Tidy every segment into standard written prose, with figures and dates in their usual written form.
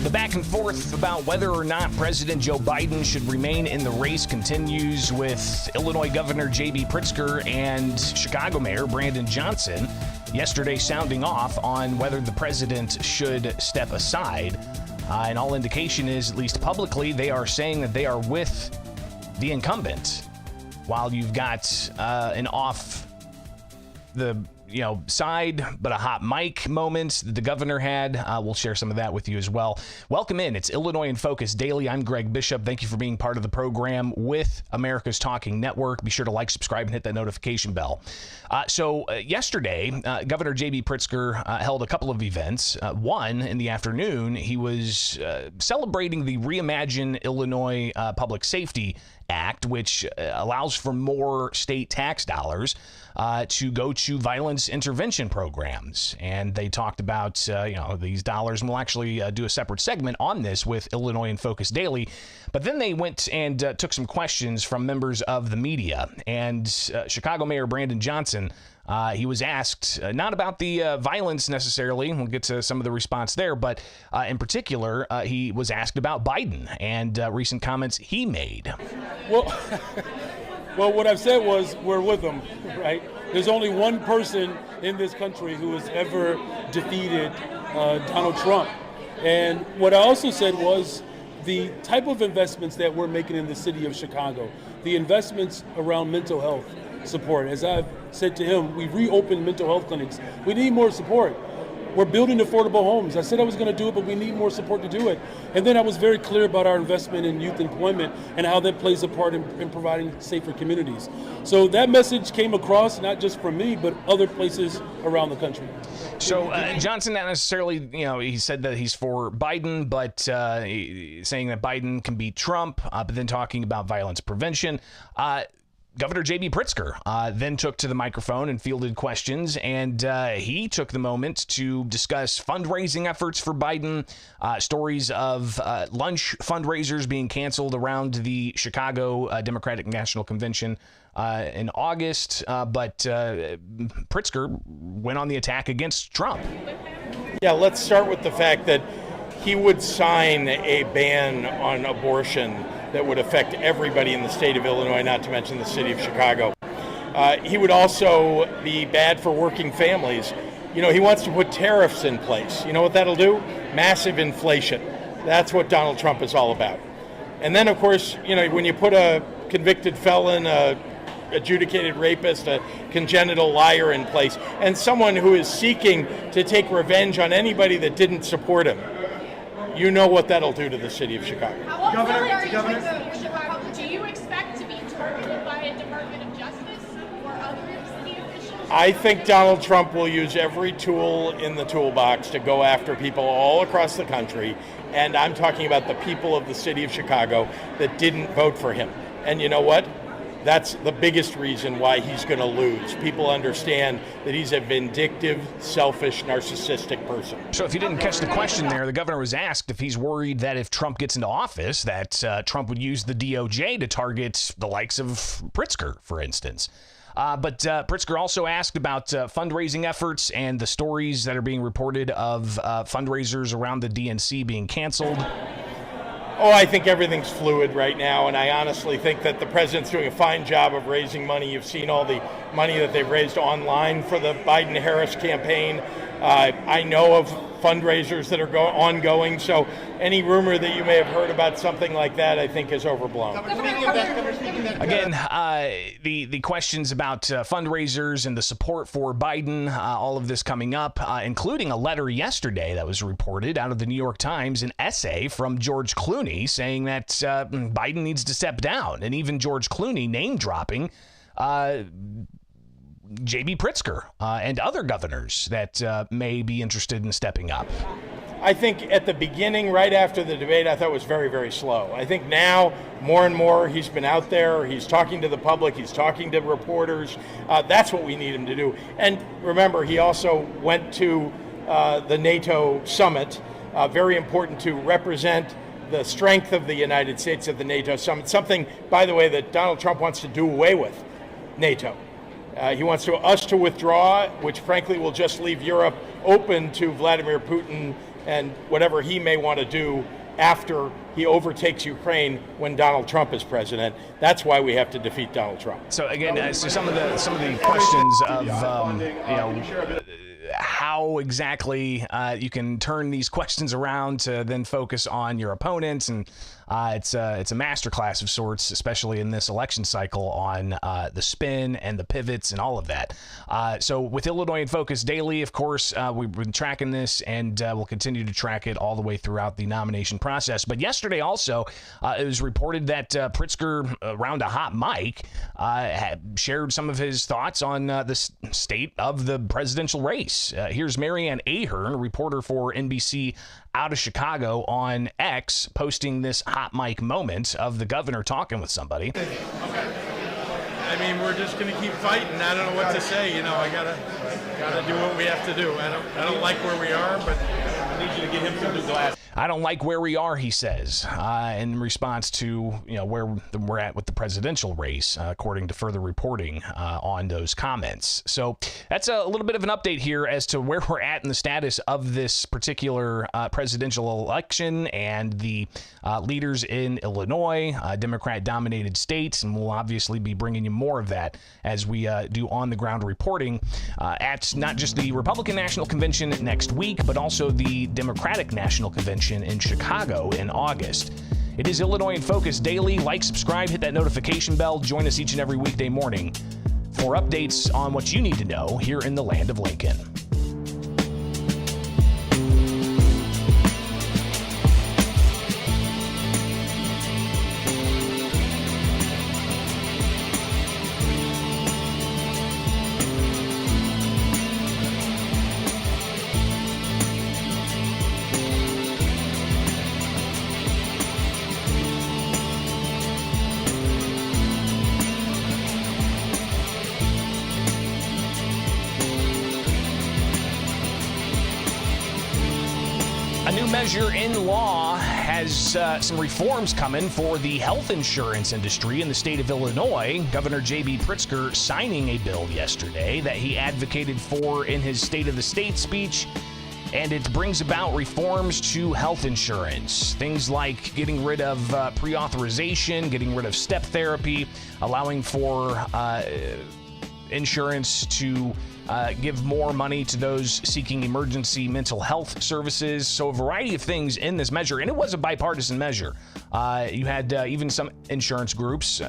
The back and forth about whether or not President Joe Biden should remain in the race continues, with Illinois Governor J.B. Pritzker and Chicago Mayor Brandon Johnson yesterday sounding off on whether the president should step aside. And all indication is, at least publicly, they are saying that they are with the incumbent. While you've got an off the side, but a hot mic moment that the governor had. We'll share some of that with you as well. Welcome in. It's Illinois in Focus Daily. I'm Greg Bishop. Thank you for being part of the program with America's Talking Network. Be sure to like, subscribe, and hit that notification bell. Yesterday, Governor J.B. Pritzker held a couple of events. One, in the afternoon, he was celebrating the Reimagine Illinois Public Safety Act, which allows for more state tax dollars to go to violence intervention programs. And they talked about, these dollars, and we'll actually do a separate segment on this with Illinois in Focus Daily. But then they went and took some questions from members of the media. And Chicago Mayor Brandon Johnson, he was asked not about the violence necessarily. We'll get to some of the response there. But in particular, he was asked about Biden and recent comments he made. Well, what I've said was we're with them, right? There's only one person in this country who has ever defeated Donald Trump. And what I also said was the type of investments that we're making in the city of Chicago, the investments around mental health support. As I've said to him, we reopened mental health clinics. We need more support. We're building affordable homes. I said I was going to do it, but we need more support to do it. And then I was very clear about our investment in youth employment and how that plays a part in providing safer communities. So that message came across, not just from me, but other places around the country. So Johnson, not necessarily, he said that he's for Biden, but saying that Biden can beat Trump, but then talking about violence prevention. Governor J.B. Pritzker then took to the microphone and fielded questions, and he took the moment to discuss fundraising efforts for Biden, stories of lunch fundraisers being canceled around the Chicago Democratic National Convention in August, but Pritzker went on the attack against Trump. Yeah, let's start with the fact that he would sign a ban on abortion that would affect everybody in the state of Illinois, not to mention the city of Chicago. He would also be bad for working families. He wants to put tariffs in place. You know what that'll do? Massive inflation. That's what Donald Trump is all about. And then, of course, when you put a convicted felon, a adjudicated rapist, a congenital liar in place, and someone who is seeking to take revenge on anybody that didn't support him, you know what that'll do to the city of Chicago. Governor, do you expect to be targeted by a Department of Justice or other city officials? I think Donald Trump will use every tool in the toolbox to go after people all across the country, and I'm talking about the people of the city of Chicago that didn't vote for him. And you know what? That's the biggest reason why he's going to lose. People understand that he's a vindictive, selfish, narcissistic person. So if you didn't catch the question there, the governor was asked if he's worried that if Trump gets into office, that Trump would use the DOJ to target the likes of Pritzker, for instance. But Pritzker also asked about fundraising efforts and the stories that are being reported of fundraisers around the DNC being canceled. Oh, I think everything's fluid right now, and I honestly think that the president's doing a fine job of raising money. You've seen all the money that they've raised online for the Biden-Harris campaign. I know of fundraisers that are ongoing, so any rumor that you may have heard about something like that, I think, is overblown. Again, the questions about fundraisers and the support for Biden, all of this coming up, including a letter yesterday that was reported out of the New York Times, an essay from George Clooney saying that Biden needs to step down, and even George Clooney name-dropping J.B. Pritzker and other governors that may be interested in stepping up. I think at the beginning, right after the debate, I thought it was very, very slow. I think now, more and more, he's been out there, he's talking to the public, he's talking to reporters. That's what we need him to do. And remember, he also went to the NATO summit, very important to represent the strength of the United States at the NATO summit, something, by the way, that Donald Trump wants to do away with, NATO. He wants us to withdraw, which frankly will just leave Europe open to Vladimir Putin and whatever he may want to do after he overtakes Ukraine when Donald Trump is president. That's why we have to defeat Donald Trump. So again, so some of the questions of how exactly you can turn these questions around to then focus on your opponents, and it's a masterclass of sorts, especially in this election cycle, on the spin and the pivots and all of that. So with Illinois in Focus Daily, of course, we've been tracking this, and we'll continue to track it all the way throughout the nomination process. But yesterday also, it was reported that Pritzker, around a hot mic, had shared some of his thoughts on the state of the presidential race. Here's Marianne Ahern, a reporter for NBC out of Chicago, on X, posting this hot mic moment of the governor talking with somebody. I mean, we're just going to keep fighting. I don't know what to say. I gotta do what we have to do. I don't like where we are, but I need you to get him some new glasses. I don't like where we are, he says, in response to where we're at with the presidential race, according to further reporting on those comments. So that's a little bit of an update here as to where we're at in the status of this particular presidential election and the leaders in Illinois, Democrat-dominated states, and we'll obviously be bringing you more of that as we do on-the-ground reporting at not just the Republican National Convention next week, but also the Democratic National Convention in Chicago in August. It is Illinois in Focus Daily. Like, subscribe, hit that notification bell. Join us each and every weekday morning for updates on what you need to know here in the land of Lincoln. A new measure in law has some reforms coming for the health insurance industry in the state of Illinois. Governor J.B. Pritzker signing a bill yesterday that he advocated for in his State of the State speech, and it brings about reforms to health insurance. Things like getting rid of pre-authorization, getting rid of step therapy, allowing for insurance to give more money to those seeking emergency mental health services. So a variety of things in this measure, and it was a bipartisan measure. You had even some insurance groups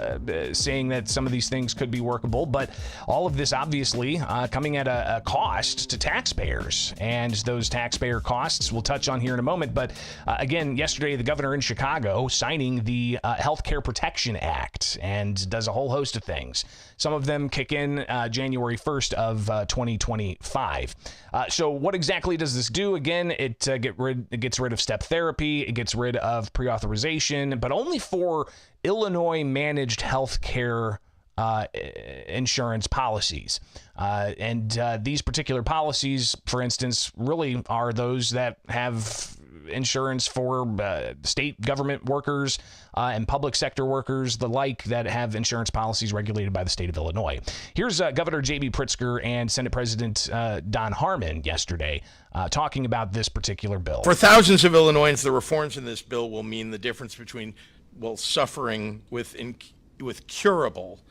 saying that some of these things could be workable, but all of this obviously coming at a cost to taxpayers, and those taxpayer costs we'll touch on here in a moment. But again, yesterday the governor in Chicago signing the Healthcare Protection Act, and does a whole host of things. Some of them kick in January 1st of 2025. So what exactly does this do? Again, it gets rid of step therapy, it gets rid of pre-authorization, but only for Illinois managed health care insurance policies. And these particular policies, for instance, really are those that have insurance for state government workers and public sector workers, the like, that have insurance policies regulated by the state of Illinois. Here's Governor J.B. Pritzker and Senate President Don Harmon yesterday talking about this particular bill. For thousands of Illinoisans, the reforms in this bill will mean the difference between, suffering with curable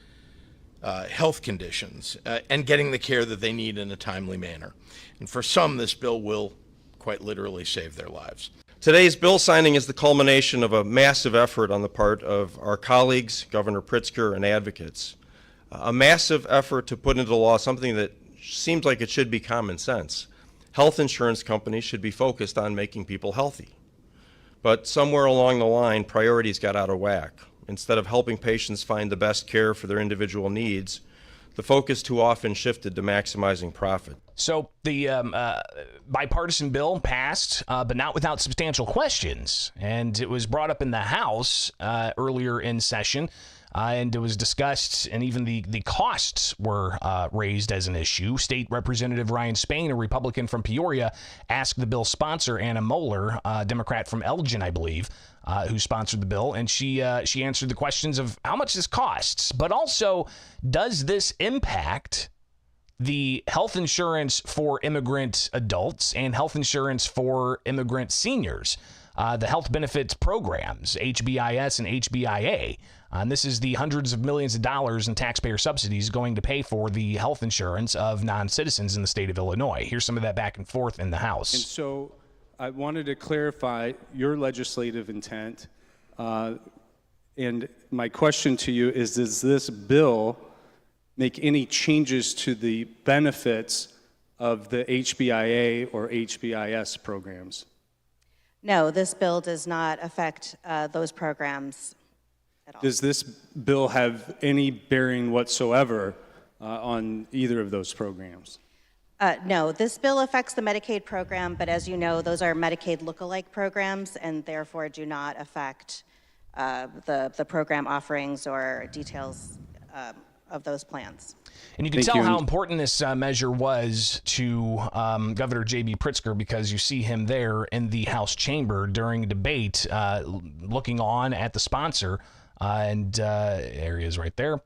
health conditions and getting the care that they need in a timely manner. And for some, this bill will quite literally save their lives. Today's bill signing is the culmination of a massive effort on the part of our colleagues, Governor Pritzker, and advocates. A massive effort to put into law something that seems like it should be common sense. Health insurance companies should be focused on making people healthy. But somewhere along the line, priorities got out of whack. Instead of helping patients find the best care for their individual needs, the focus too often shifted to maximizing profit. So the bipartisan bill passed, but not without substantial questions. And it was brought up in the House earlier in session, and it was discussed, and even the costs were raised as an issue. State Representative Ryan Spain, a Republican from Peoria, asked the bill's sponsor, Anna Moeller, a Democrat from Elgin, I believe, who sponsored the bill, and she answered the questions of how much this costs, but also, does this impact the health insurance for immigrant adults and health insurance for immigrant seniors, the health benefits programs, HBIS and HBIA. And this is the hundreds of millions of dollars in taxpayer subsidies going to pay for the health insurance of non-citizens in the state of Illinois. Here's some of that back and forth in the House. And so I wanted to clarify your legislative intent. And my question to you is, does this bill make any changes to the benefits of the HBIA or HBIS programs? No, this bill does not affect those programs at all. Does this bill have any bearing whatsoever on either of those programs? No, this bill affects the Medicaid program, but as you know, those are Medicaid lookalike programs and therefore do not affect the program offerings or details of those plans. And you can tell how important this measure was to Governor J.B. Pritzker, because you see him there in the House chamber during debate, looking on at the sponsor, and there he is right there,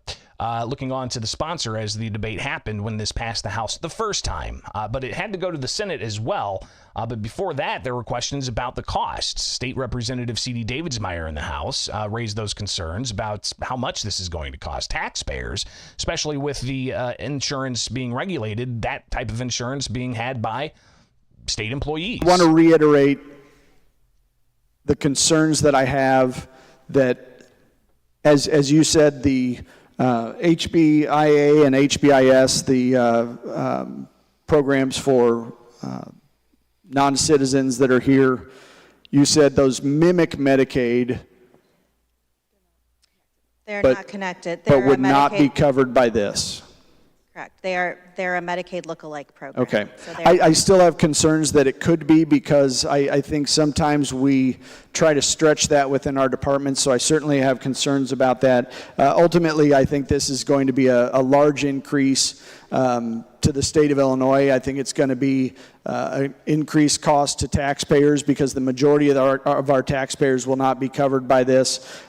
looking on to the sponsor as the debate happened when this passed the House the first time. But it had to go to the Senate as well. But before that, there were questions about the costs. State Representative C.D. Davidsmeyer in the House raised those concerns about how much this is going to cost taxpayers, especially with the insurance being regulated, that type of insurance being had by state employees. I want to reiterate the concerns that I have that, as you said, the HBIA and HBIS, the programs for non-citizens that are here, you said those mimic Medicaid, They're but, not connected. but would not be covered by this. Correct. They're a Medicaid lookalike program. Okay. So I still have concerns that it could be, because I think sometimes we try to stretch that within our department, so I certainly have concerns about that. Ultimately, I think this is going to be a large increase to the state of Illinois. I think it's going to be an increased cost to taxpayers, because the majority of our taxpayers will not be covered by this.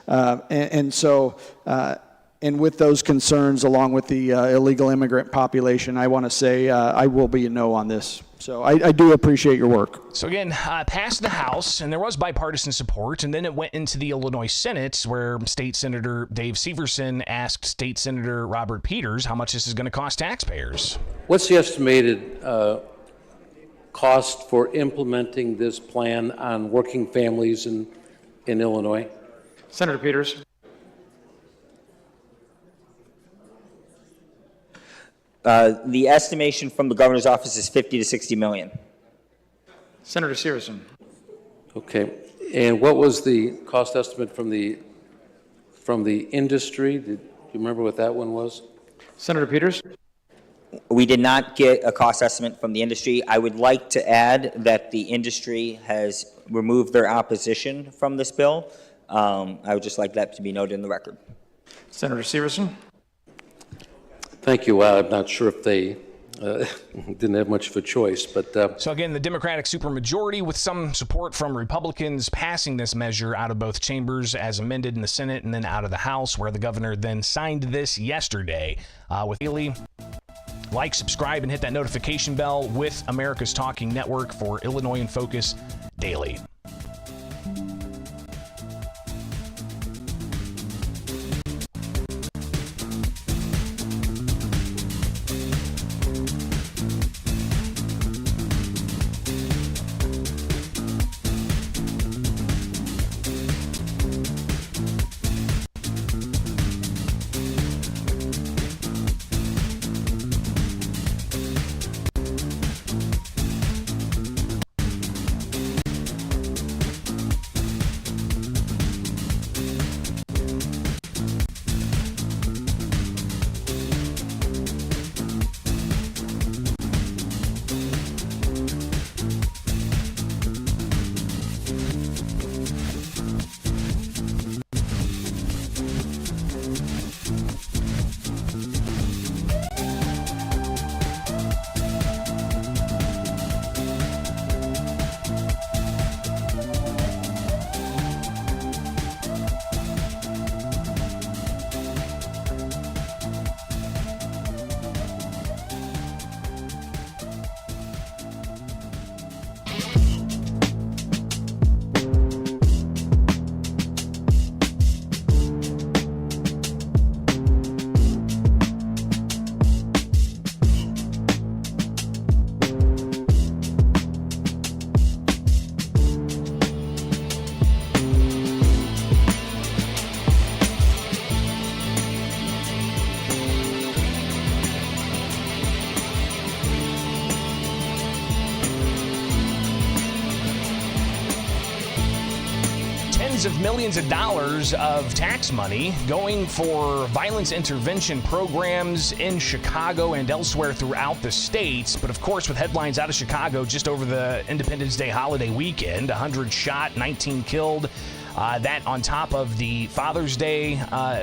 And with those concerns, along with the illegal immigrant population, I want to say I will be a no on this. So I do appreciate your work. So again, passed the House, and there was bipartisan support, and then it went into the Illinois Senate, where State Senator Dave Severson asked State Senator Robert Peters how much this is going to cost taxpayers. What's the estimated cost for implementing this plan on working families in Illinois? Senator Peters. The estimation from the governor's office is 50 to 60 million. Senator Severson. Okay. And what was the cost estimate from the industry? Do you remember what that one was? Senator Peters. We did not get a cost estimate from the industry. I would like to add that the industry has removed their opposition from this bill. I would just like that to be noted in the record. Senator Severson. Thank you. Well, I'm not sure if they didn't have much of a choice, but... So again, the Democratic supermajority, with some support from Republicans, passing this measure out of both chambers as amended in the Senate and then out of the House, where the governor then signed this yesterday with Daily. Like, subscribe, and hit that notification bell with America's Talking Network for Illinois in Focus Daily. tens of millions of dollars of tax money going for violence intervention programs in Chicago and elsewhere throughout the state. But of course, with headlines out of Chicago just over the Independence Day holiday weekend, 100 shot, 19 killed. That on top of the Father's Day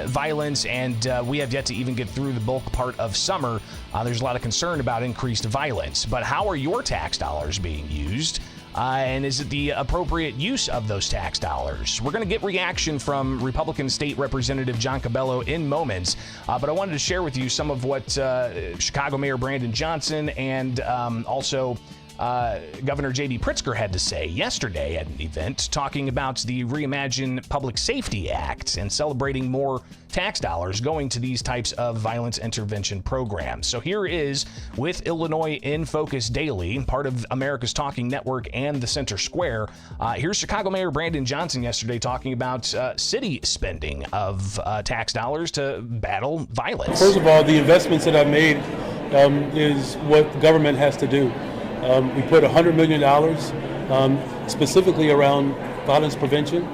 violence, and we have yet to even get through the bulk part of summer. There's a lot of concern about increased violence. But how are your tax dollars being used? And is it the appropriate use of those tax dollars? We're going to get reaction from Republican State Representative John Cabello in moments, but I wanted to share with you some of what Chicago Mayor Brandon Johnson and also Governor J.B. Pritzker had to say yesterday at an event talking about the Reimagine Public Safety Act and celebrating more tax dollars going to these types of violence intervention programs. So here is, with Illinois in Focus Daily, part of America's Talking Network and the Center Square, here's Chicago Mayor Brandon Johnson yesterday talking about city spending of tax dollars to battle violence. First of all, the investments that I've made is what the government has to do. We put $100 million specifically around violence prevention,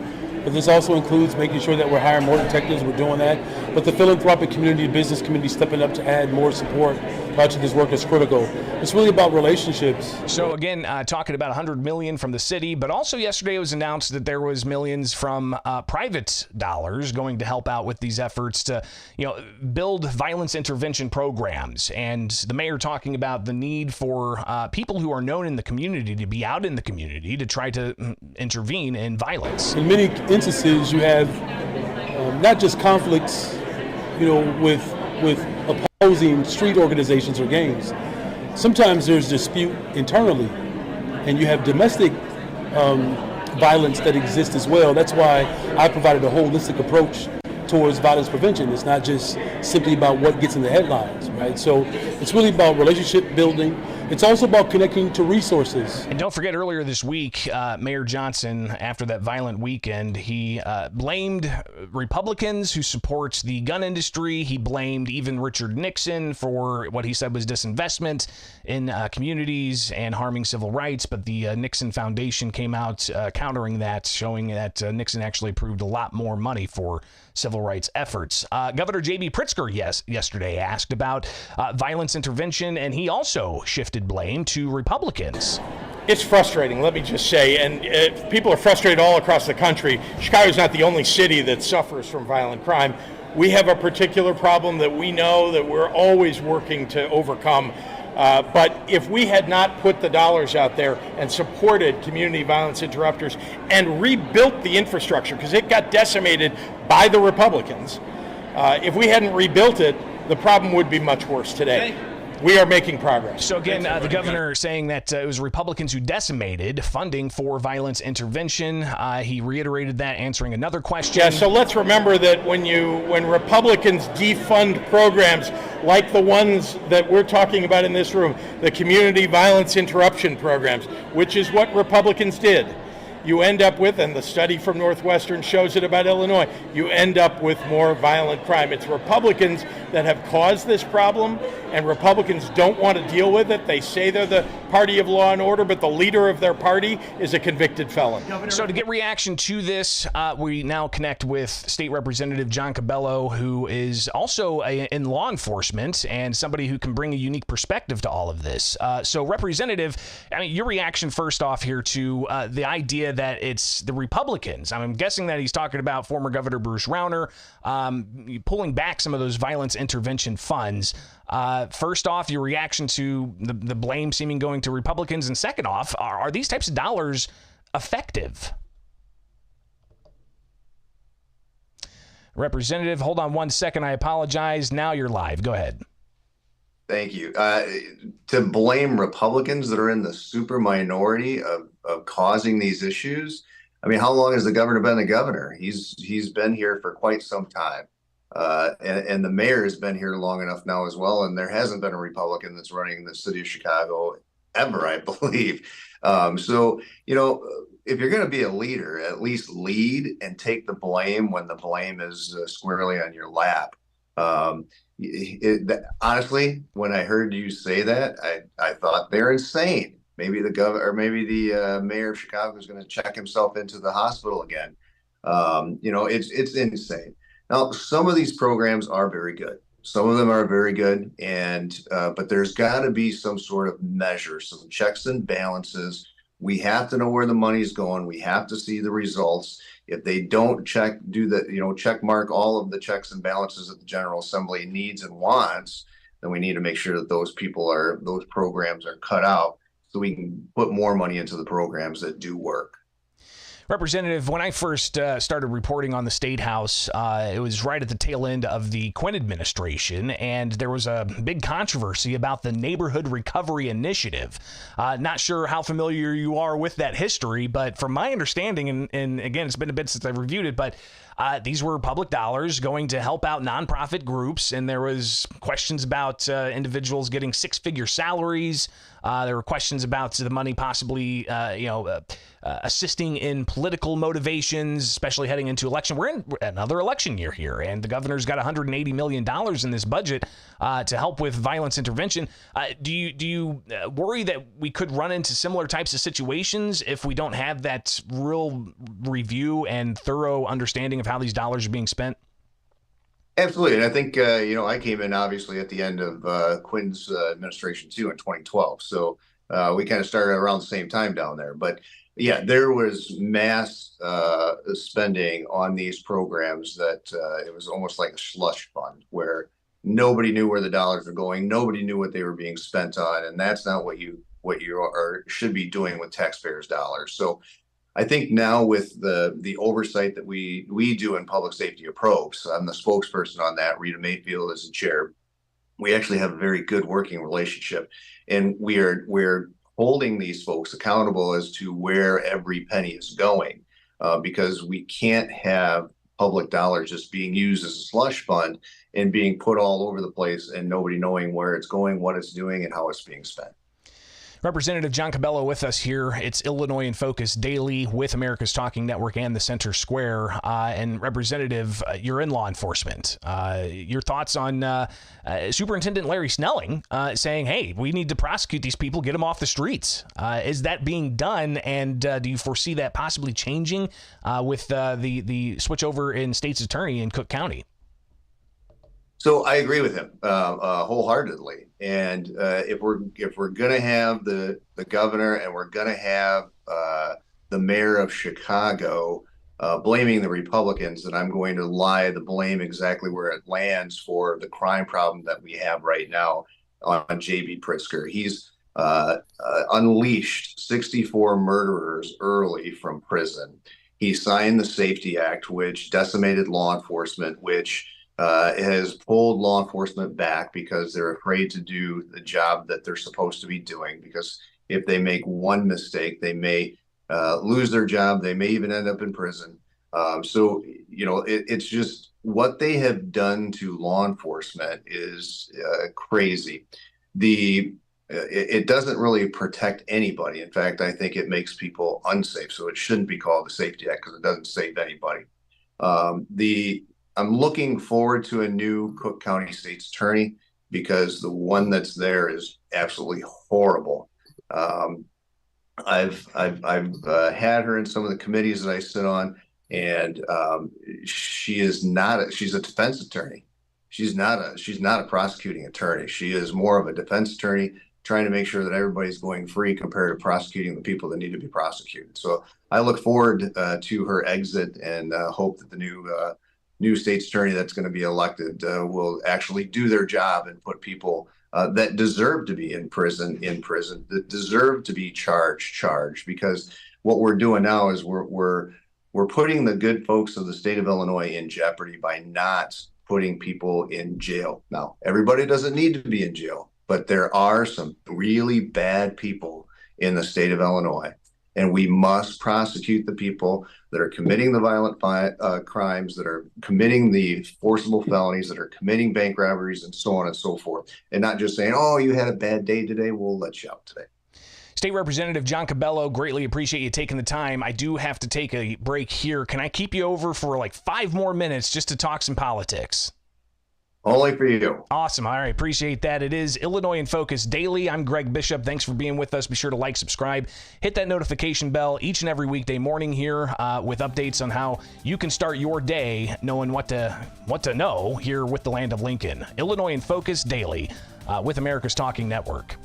but this also includes making sure that we're hiring more detectives. We're doing that. But the philanthropic community, business community stepping up to add more support to this work is critical. It's really about relationships. So again, talking about $100 million from the city, but also yesterday it was announced that there was millions from private dollars going to help out with these efforts to, build violence intervention programs. And the mayor talking about the need for people who are known in the community to be out in the community to try to intervene in violence. In many instances, you have not just conflicts, with opposing street organizations or gangs. Sometimes there's dispute internally, and you have domestic violence that exists as well. That's why I provided a holistic approach towards violence prevention. It's not just simply about what gets in the headlines, right? So it's really about relationship building. It's also about connecting to resources. And don't forget, earlier this week, Mayor Johnson, after that violent weekend, he blamed Republicans who support the gun industry. He blamed even Richard Nixon for what he said was disinvestment in communities and harming civil rights. But the Nixon Foundation came out countering that, showing that Nixon actually approved a lot more money for civil rights efforts. Governor J.B. Pritzker yesterday asked about violence intervention, and he also shifted blame to Republicans. It's frustrating, let me just say, and people are frustrated all across the country. Chicago's not the only city that suffers from violent crime. We have a particular problem that we know that we're always working to overcome. But if we had not put the dollars out there and supported community violence interrupters and rebuilt the infrastructure, because it got decimated by the Republicans, if we hadn't rebuilt it, the problem would be much worse today. We are making progress. So again, the governor saying that it was Republicans who decimated funding for violence intervention. He reiterated that, answering another question. Yeah, so let's remember that when Republicans defund programs like the ones that we're talking about in this room, the community violence interruption programs, which is what Republicans did, you end up with, and the study from Northwestern shows it about Illinois, you end up with more violent crime. It's Republicans that have caused this problem, and Republicans don't want to deal with it. They say they're the party of law and order, but the leader of their party is a convicted felon. So to get reaction to this, we now connect with State Representative John Cabello, who is also in law enforcement and somebody who can bring a unique perspective to all of this. So Representative, your reaction first off here to the idea that it's the Republicans. I'm guessing that he's talking about former Governor Bruce Rauner pulling back some of those violence intervention funds. First off, your reaction to the blame seeming going to Republicans, and second off, are these types of dollars effective? Representative, hold on one second. I apologize. Now you're live. Go ahead. Thank you. To blame Republicans that are in the super minority of causing these issues. I mean, how long has the governor been the governor? He's been here for quite some time. And the mayor has been here long enough now as well. And there hasn't been a Republican that's running the city of Chicago ever, I believe. So, if you're going to be a leader, at least lead and take the blame when the blame is squarely on your lap. Honestly, when I heard you say that, I thought they're insane. Maybe the governor or maybe the mayor of Chicago is going to check himself into the hospital again. It's insane. Now, some of these programs are very good. Some of them are very good, but there's got to be some sort of measure, some checks and balances. We have to know where the money's going. We have to see the results. If they don't check mark all of the checks and balances that the General Assembly needs and wants, then we need to make sure that those programs are cut out so we can put more money into the programs that do work. Representative, when I first started reporting on the State House, it was right at the tail end of the Quinn administration, and there was a big controversy about the Neighborhood Recovery Initiative. Not sure how familiar you are with that history, but from my understanding, and again, it's been a bit since I've reviewed it, but these were public dollars going to help out nonprofit groups, and there was questions about individuals getting six-figure salaries. There were questions about the money possibly, assisting in political motivations, especially heading into election. We're in another election year here, and the governor's got $180 million in this budget to help with violence intervention. Do you worry that we could run into similar types of situations if we don't have that real review and thorough understanding of how these dollars are being spent? Absolutely. And I think, I came in obviously at the end of Quinn's administration too in 2012. So we kind of started around the same time down there. But yeah, there was mass spending on these programs that it was almost like a slush fund where nobody knew where the dollars were going. Nobody knew what they were being spent on. And that's not what you should be doing with taxpayers' dollars. So I think now with the oversight that we do in public safety approach, I'm the spokesperson on that. Rita Mayfield is the chair. We actually have a very good working relationship, and we're holding these folks accountable as to where every penny is going, because we can't have public dollars just being used as a slush fund and being put all over the place and nobody knowing where it's going, what it's doing, and how it's being spent. Representative John Cabello with us here. It's Illinois in Focus Daily with America's Talking Network and the Center Square. And Representative, you're in law enforcement. Your thoughts on Superintendent Larry Snelling saying, hey, we need to prosecute these people, get them off the streets. Is that being done? And do you foresee that possibly changing with the switch over in state's attorney in Cook County? So I agree with him wholeheartedly. And if we're gonna have the governor and we're gonna have the mayor of Chicago blaming the Republicans, then I'm going to lie the blame exactly where it lands for the crime problem that we have right now on J.B. Pritzker. He's unleashed 64 murderers early from prison. He signed the Safety Act, which decimated law enforcement, which has pulled law enforcement back because they're afraid to do the job that they're supposed to be doing, because if they make one mistake, they may lose their job. They may even end up in prison. It's just what they have done to law enforcement is crazy. It doesn't really protect anybody. In fact, I think it makes people unsafe. So it shouldn't be called the Safety Act because it doesn't save anybody. I'm looking forward to a new Cook County State's Attorney because the one that's there is absolutely horrible. I've had her in some of the committees that I sit on, and she's a defense attorney. She's not a prosecuting attorney. She is more of a defense attorney trying to make sure that everybody's going free compared to prosecuting the people that need to be prosecuted. So I look forward to her exit and hope that the new state's attorney that's going to be elected will actually do their job and put people that deserve to be in prison, that deserve to be charged, because what we're doing now is we're putting the good folks of the state of Illinois in jeopardy by not putting people in jail. Now, everybody doesn't need to be in jail, but there are some really bad people in the state of Illinois. And we must prosecute the people that are committing the violent crimes, that are committing the forcible felonies, that are committing bank robberies, and so on and so forth. And not just saying, oh, you had a bad day today, we'll let you out today. State Representative John Cabello, greatly appreciate you taking the time. I do have to take a break here. Can I keep you over for like 5 more minutes just to talk some politics? Only for you. Awesome. All right. Appreciate that. It is Illinois in Focus Daily. I'm Greg Bishop. Thanks for being with us. Be sure to like, subscribe, hit that notification bell each and every weekday morning here with updates on how you can start your day knowing what to know here with the Land of Lincoln. Illinois in Focus Daily with America's Talking Network.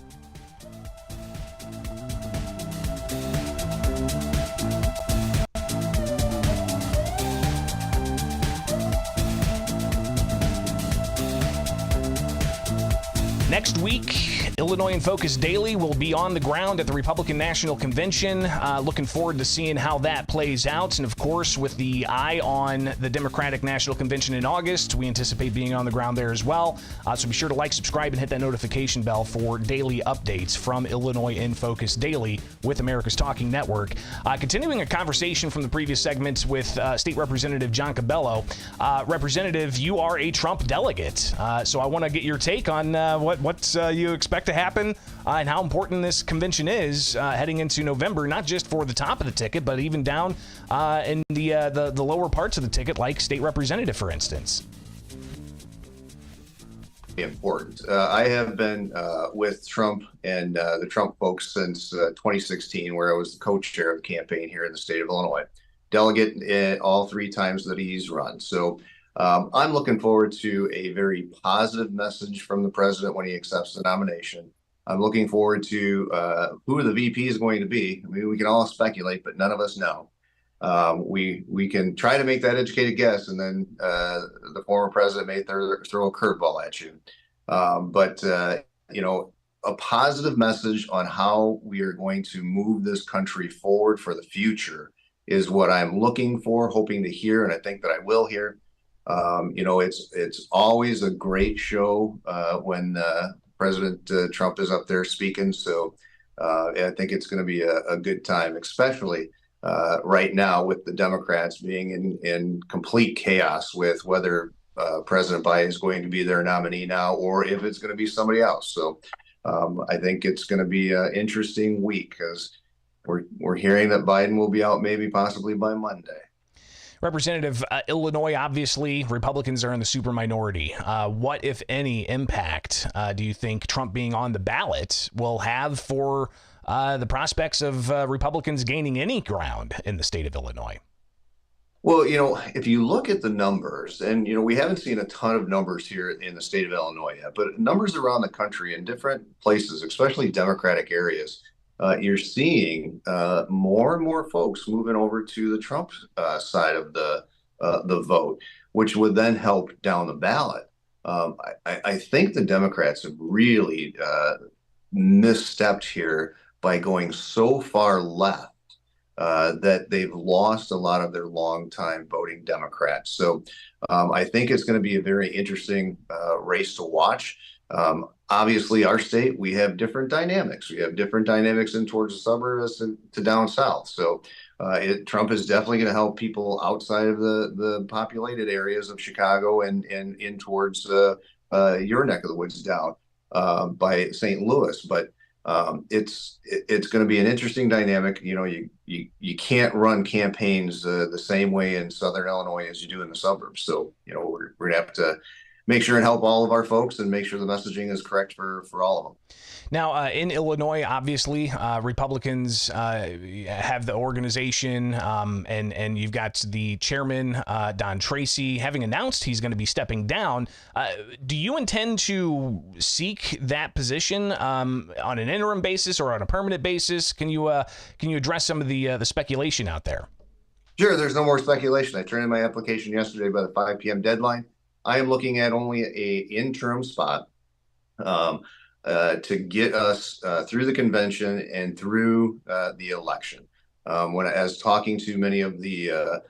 Next week, Illinois in Focus Daily will be on the ground at the Republican National Convention. Looking forward to seeing how that plays out. And of course, with the eye on the Democratic National Convention in August, we anticipate being on the ground there as well. So be sure to like, subscribe, and hit that notification bell for daily updates from Illinois in Focus Daily with America's Talking Network. Continuing a conversation from the previous segment with State Representative John Cabello. Representative, you are a Trump delegate. So I want to get your take on what you expect to happen and how important this convention is heading into November, not just for the top of the ticket, but even down in the lower parts of the ticket, like state representative, for instance. Important. I have been with Trump and the Trump folks since 2016, where I was the co-chair of the campaign here in the state of Illinois. Delegate all 3 times that he's run. So I'm looking forward to a very positive message from the president when he accepts the nomination. I'm looking forward to who the VP is going to be. I mean, we can all speculate, but none of us know. We can try to make that educated guess, and then the former president may throw a curveball at you. But a positive message on how we are going to move this country forward for the future is what I'm looking for, hoping to hear, and I think that I will hear. It's always a great show when President Trump is up there speaking. So I think it's going to be a good time, especially right now with the Democrats being in complete chaos with whether President Biden is going to be their nominee now or if it's going to be somebody else. So I think it's going to be an interesting week because we're hearing that Biden will be out maybe possibly by Monday. Representative, Illinois, obviously, Republicans are in the super minority. What, if any, impact do you think Trump being on the ballot will have for the prospects of Republicans gaining any ground in the state of Illinois? Well, if you look at the numbers, and, we haven't seen a ton of numbers here in the state of Illinois yet, but numbers around the country in different places, especially Democratic areas, you're seeing more and more folks moving over to the Trump side of the vote, which would then help down the ballot. I think the Democrats have really misstepped here by going so far left that they've lost a lot of their longtime voting Democrats. So I think it's going to be a very interesting race to watch. Obviously, our state, we have different dynamics. We have different dynamics in towards the suburbs to down south. So Trump is definitely going to help people outside of the populated areas of Chicago and in towards your neck of the woods down by St. Louis. But it's going to be an interesting dynamic. You can't run campaigns the same way in Southern Illinois as you do in the suburbs. So we're going to have to make sure and help all of our folks and make sure the messaging is correct for all of them. Now, in Illinois, obviously, Republicans have the organization, and you've got the chairman, Don Tracy, having announced he's going to be stepping down. Do you intend to seek that position on an interim basis or on a permanent basis? Can you address some of the speculation out there? Sure. There's no more speculation. I turned in my application yesterday by the 5 p.m. deadline. I am looking at only a interim spot to get us through the convention and through the election. As talking to many of the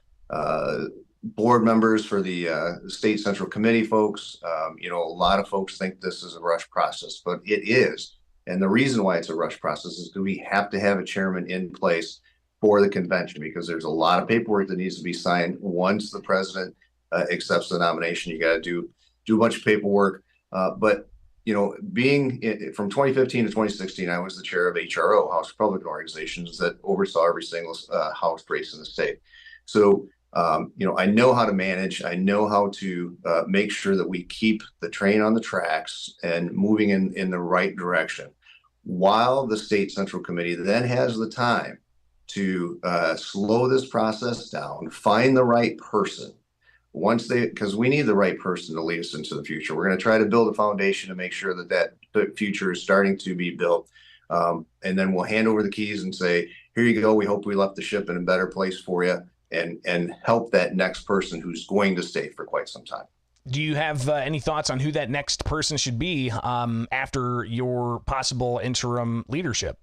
board members for the state central committee folks, a lot of folks think this is a rush process, but it is. And the reason why it's a rush process is because we have to have a chairman in place for the convention because there's a lot of paperwork that needs to be signed once the president accepts the nomination. You got to do a bunch of paperwork. But being from 2015 to 2016, I was the chair of HRO, House Republican Organizations, that oversaw every single House race in the state. So I know how to manage. I know how to make sure that we keep the train on the tracks and moving in the right direction, while the State Central Committee then has the time to slow this process down, find the right person. Because we need the right person to lead us into the future. We're going to try to build a foundation to make sure that future is starting to be built. And then we'll hand over the keys and say, here you go. We hope we left the ship in a better place for you, and help that next person who's going to stay for quite some time. Do you have any thoughts on who that next person should be after your possible interim leadership?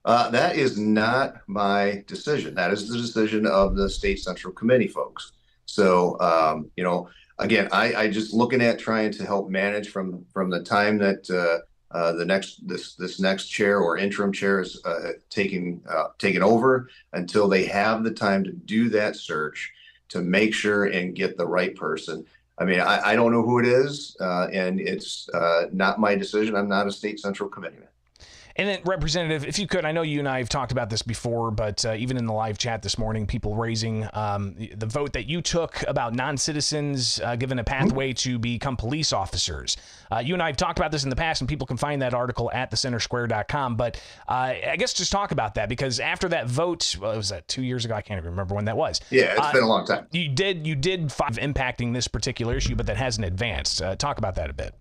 That is not my decision. That is the decision of the State Central Committee folks. So, again, I just looking at trying to help manage from the time that this next chair or interim chair is taking over, until they have the time to do that search, to make sure and get the right person. I mean, I don't know who it is, and it's not my decision. I'm not a State Central Committeeman. And then, Representative, if you could, I know you and I have talked about this before, but even in the live chat this morning, people raising the vote that you took about non-citizens given a pathway to become police officers. You and I have talked about this in the past, and people can find that article at thecentersquare.com. But I guess just talk about that, because after that vote, was that 2 years ago? I can't even remember when that was. Yeah, it's been a long time. You did find impacting this particular issue, but that hasn't advanced. Talk about that a bit.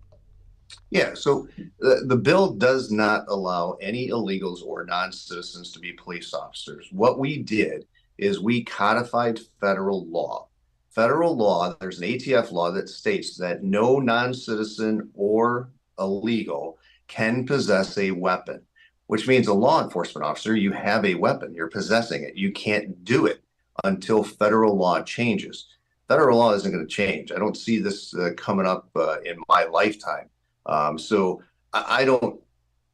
Yeah, so the bill does not allow any illegals or non-citizens to be police officers. What we did is we codified federal law. Federal law, there's an ATF law that states that no non-citizen or illegal can possess a weapon, which means a law enforcement officer, you have a weapon, you're possessing it. You can't do it until federal law changes. Federal law isn't going to change. I don't see this coming up in my lifetime. So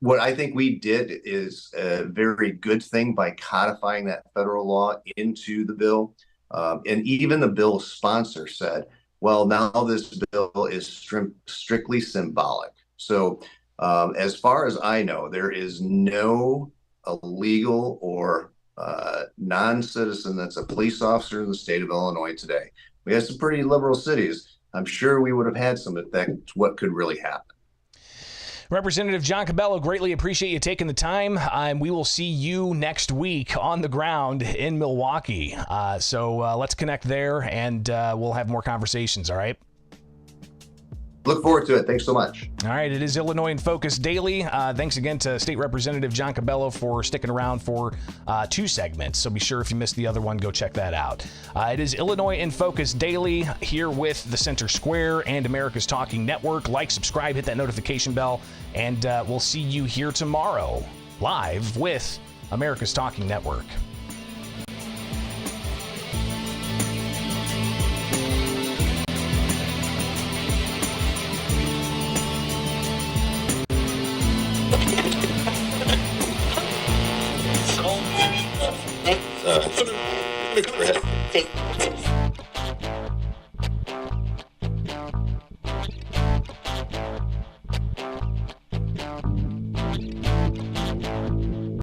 what I think we did is a very good thing by codifying that federal law into the bill. And even the bill sponsor said, well, now this bill is strictly symbolic. So as far as I know, there is no illegal or non-citizen that's a police officer in the state of Illinois today. We have some pretty liberal cities. I'm sure we would have had some if that's what could really happen. Representative John Cabello, greatly appreciate you taking the time. We will see you next week on the ground in Milwaukee. So let's connect there, and we'll have more conversations, all right? Look forward to it. Thanks so much. All right, it is Illinois in Focus Daily. Thanks again to State Representative John Cabello for sticking around for 2 segments. So be sure, if you missed the other one, go check that out. It is Illinois in Focus Daily here with the Center Square and America's Talking Network. Like, subscribe, hit that notification bell, and we'll see you here tomorrow live with America's Talking Network. Go ahead.